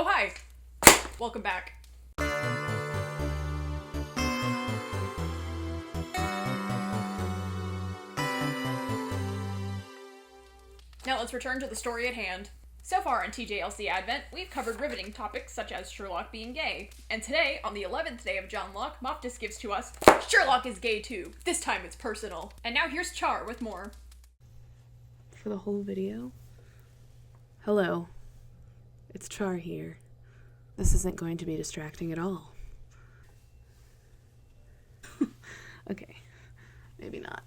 Oh, hi. Welcome back. Now let's return to the story at hand. So far on TJLC Advent, we've covered riveting topics such as Sherlock being gay. And today, on the 11th day of John Locke, Moftus gives to us, Sherlock is gay too. This time it's personal. And now here's Char with more. For the whole video? Hello. It's Char here. This isn't going to be distracting at all. Okay, maybe not.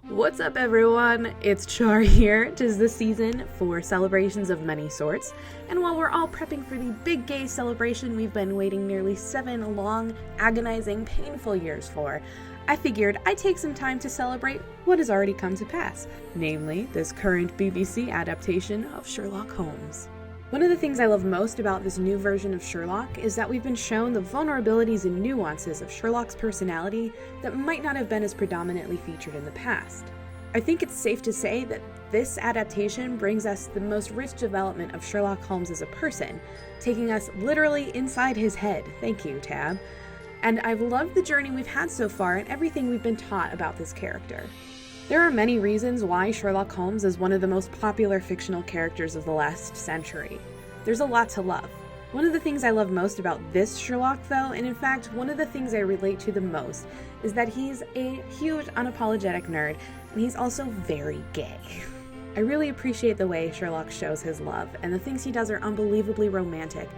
What's up, everyone? It's Char here. 'Tis the season for celebrations of many sorts, and while we're all prepping for the big gay celebration we've been waiting nearly 7 long, agonizing, painful years for, I figured I'd take some time to celebrate what has already come to pass, namely this current BBC adaptation of Sherlock Holmes. One of the things I love most about this new version of Sherlock is that we've been shown the vulnerabilities and nuances of Sherlock's personality that might not have been as predominantly featured in the past. I think it's safe to say that this adaptation brings us the most rich development of Sherlock Holmes as a person, taking us literally inside his head. Thank you, Tab. And I've loved the journey we've had so far and everything we've been taught about this character. There are many reasons why Sherlock Holmes is one of the most popular fictional characters of the last century. There's a lot to love. One of the things I love most about this Sherlock, though, and in fact, one of the things I relate to the most, is that he's a huge unapologetic nerd, and he's also very gay. I really appreciate the way Sherlock shows his love, and the things he does are unbelievably romantic,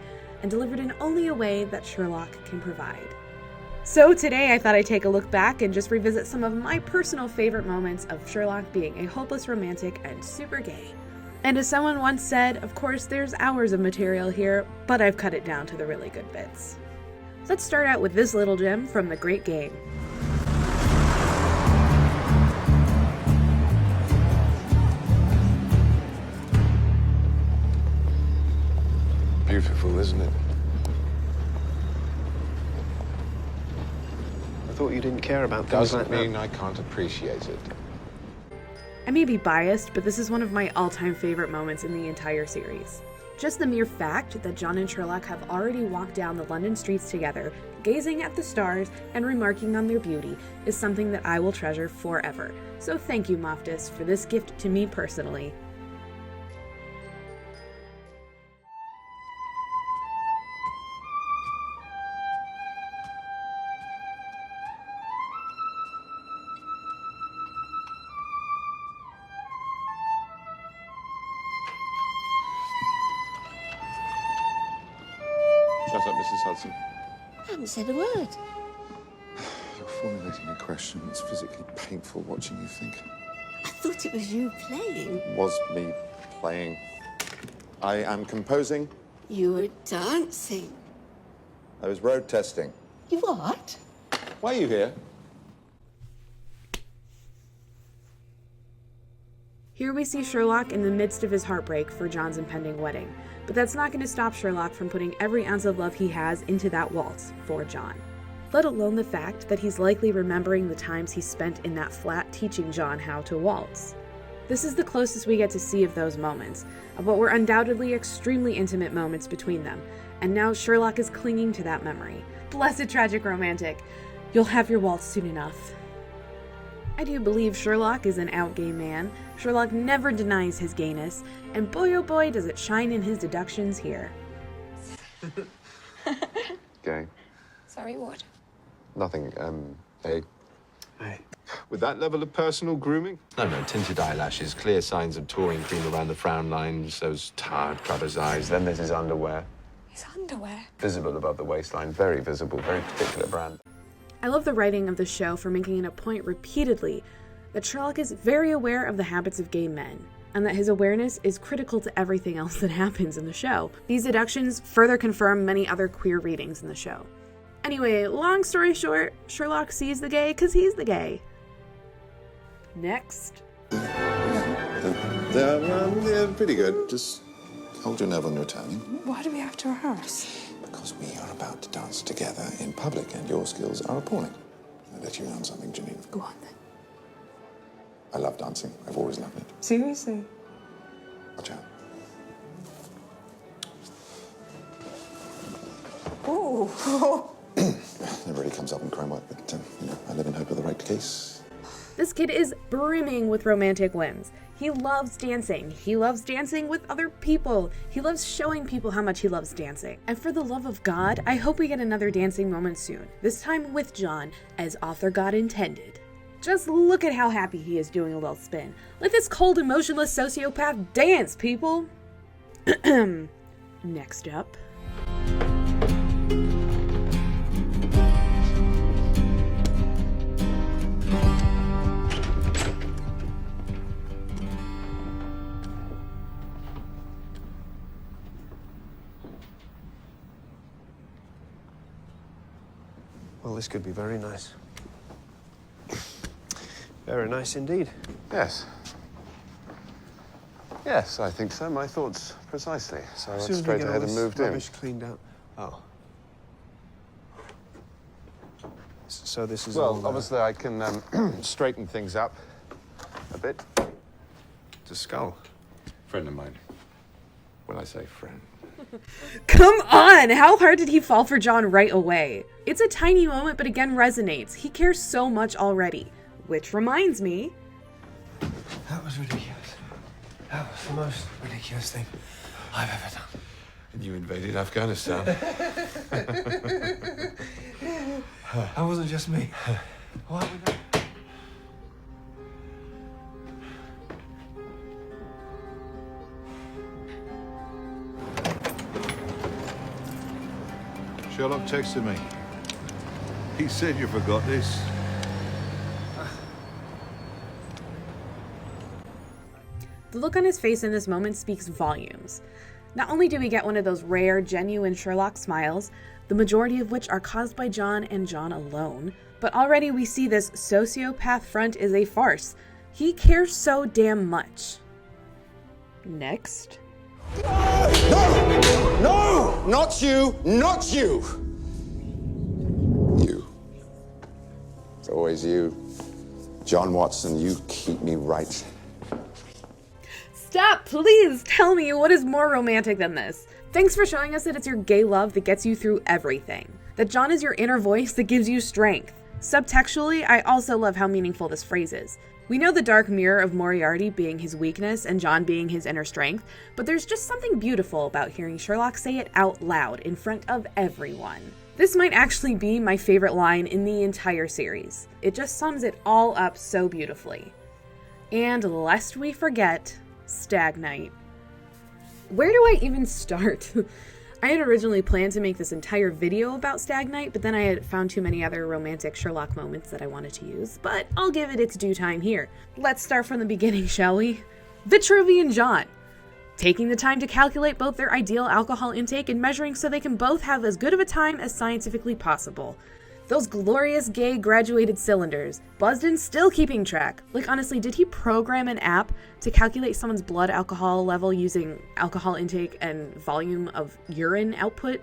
and delivered in only a way that Sherlock can provide. So today I thought I'd take a look back and just revisit some of my personal favorite moments of Sherlock being a hopeless romantic and super gay. And as someone once said, of course there's hours of material here, but I've cut it down to the really good bits. Let's start out with this little gem from The Great Game. Beautiful, isn't it? I thought you didn't care about things like that. Doesn't mean I can't appreciate it. I may be biased, but this is one of my all-time favorite moments in the entire series. Just the mere fact that John and Sherlock have already walked down the London streets together, gazing at the stars and remarking on their beauty, is something that I will treasure forever. So thank you, Moftus, for this gift to me personally. Shut up, Mrs. Hudson. I haven't said a word. You're formulating a question. It's physically painful watching you think. I thought it was you playing. It was me playing. I am composing. You were dancing. I was road testing. You what? Why are you here? Here we see Sherlock in the midst of his heartbreak for John's impending wedding, but that's not going to stop Sherlock from putting every ounce of love he has into that waltz for John. Let alone the fact that he's likely remembering the times he spent in that flat teaching John how to waltz. This is the closest we get to see of those moments, of what were undoubtedly extremely intimate moments between them, and now Sherlock is clinging to that memory. Blessed tragic romantic. You'll have your waltz soon enough. I do believe Sherlock is an out gay man. Sherlock never denies his gayness, and boy oh boy does it shine in his deductions here. Gay. Sorry, what? Nothing, hey. Hey. With that level of personal grooming? No, tinted eyelashes, clear signs of touring cream around the frown lines, those tired crabber's eyes. Then there's his underwear. His underwear? Visible above the waistline, very visible, very particular brand. I love the writing of the show for making it a point repeatedly that Sherlock is very aware of the habits of gay men, and that his awareness is critical to everything else that happens in the show. These deductions further confirm many other queer readings in the show. Anyway, long story short, Sherlock sees the gay because he's the gay. Next. They're pretty good. Just hold your nerve on your tongue. Why do we have to rehearse? Because we are about to dance together in public, and your skills are appalling. I'll let you learn something, Janine. Go on, then. I love dancing. I've always loved it. Seriously? Watch out. It really comes up in crime work, but, I live in hope of the right case. This kid is brimming with romantic whims. He loves dancing. He loves dancing with other people. He loves showing people how much he loves dancing. And for the love of God, I hope we get another dancing moment soon, this time with John, as author God intended. Just look at how happy he is doing a little spin. Let this cold, emotionless sociopath dance, people! Next up. Well, this could be very nice. Very nice indeed. Yes. Yes, I think so. My thoughts precisely. So I went straight ahead and moved in. Rubbish cleaned out. Oh. So this is all... Well, obviously I can straighten things up a bit. It's a skull. Friend of mine. When I say friend. Come on! How hard did he fall for John right away? It's a tiny moment, but again resonates. He cares so much already. Which reminds me... That was ridiculous. That was the most ridiculous thing I've ever done. And you invaded Afghanistan. That wasn't just me. Why would that... Sherlock texted me. He said you forgot this. The look on his face in this moment speaks volumes. Not only do we get one of those rare, genuine Sherlock smiles, the majority of which are caused by John and John alone, but already we see this sociopath front is a farce. He cares so damn much. Next. No! Not you! Not you! You. It's always you. John Watson, you keep me right. Stop, please tell me what is more romantic than this. Thanks for showing us that it's your gay love that gets you through everything. That John is your inner voice that gives you strength. Subtextually, I also love how meaningful this phrase is. We know the dark mirror of Moriarty being his weakness and John being his inner strength, but there's just something beautiful about hearing Sherlock say it out loud in front of everyone. This might actually be my favorite line in the entire series. It just sums it all up so beautifully. And lest we forget, Stag Night. Where do I even start? I had originally planned to make this entire video about Stag Night, but then I had found too many other romantic Sherlock moments that I wanted to use, but I'll give it its due time here. Let's start from the beginning, shall we? Vitruvian John. Taking the time to calculate both their ideal alcohol intake and measuring so they can both have as good of a time as scientifically possible. Those glorious gay graduated cylinders. Buzzden still keeping track. Like, honestly, did he program an app to calculate someone's blood alcohol level using alcohol intake and volume of urine output?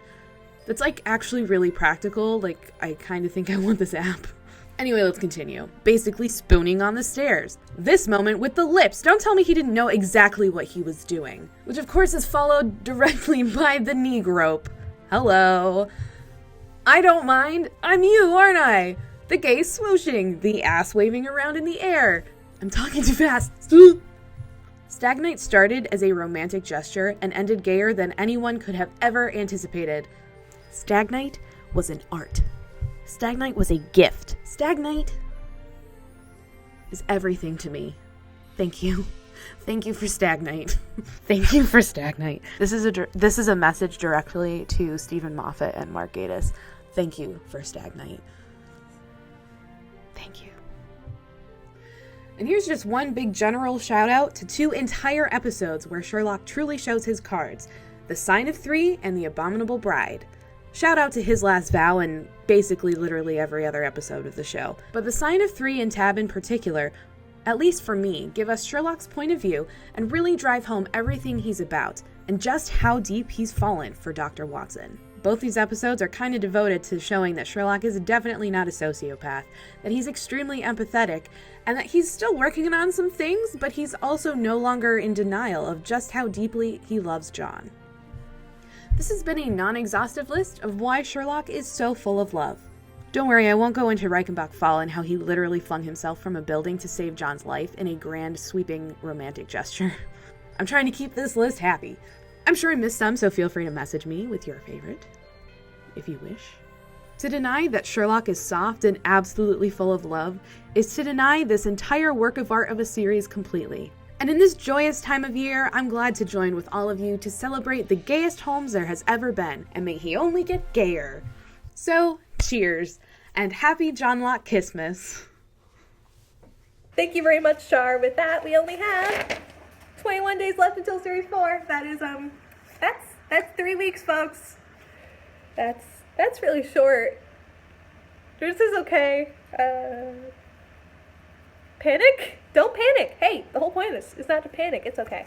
That's, like, actually really practical. Like, I kind of think I want this app. Anyway, let's continue. Basically spooning on the stairs. This moment with the lips. Don't tell me he didn't know exactly what he was doing. Which, of course, is followed directly by the knee grope. Hello. I don't mind. I'm you, aren't I? The gay swooshing, the ass waving around in the air. I'm talking too fast. Stag Night started as a romantic gesture and ended gayer than anyone could have ever anticipated. Stag Night was an art. Stag Night was a gift. Stag Night is everything to me. Thank you. Thank you for Stag Night. Thank you for Stag Night. This is a message directly to Stephen Moffat and Mark Gatiss. Thank you for Stag Night. Thank you. And here's just one big general shout out to 2 entire episodes where Sherlock truly shows his cards. The Sign of 3 and The Abominable Bride. Shout out to His Last Vow and basically literally every other episode of the show. But The Sign of 3 and Tab in particular, at least for me, give us Sherlock's point of view and really drive home everything he's about and just how deep he's fallen for Dr. Watson. Both these episodes are kind of devoted to showing that Sherlock is definitely not a sociopath, that he's extremely empathetic, and that he's still working on some things, but he's also no longer in denial of just how deeply he loves John. This has been a non-exhaustive list of why Sherlock is so full of love. Don't worry, I won't go into Reichenbach Fall and how he literally flung himself from a building to save John's life in a grand, sweeping, romantic gesture. I'm trying to keep this list happy. I'm sure I missed some, so feel free to message me with your favorite, if you wish. To deny that Sherlock is soft and absolutely full of love is to deny this entire work of art of a series completely. And in this joyous time of year, I'm glad to join with all of you to celebrate the gayest Holmes there has ever been, and may he only get gayer. So, cheers, and happy John Locke Christmas. Thank you very much, Char. With that, we only have 21 days left until Series 4. That is, that's 3 weeks, folks. That's really short. This is okay. Panic? Don't panic. Hey, the whole point of this is not to panic. It's okay.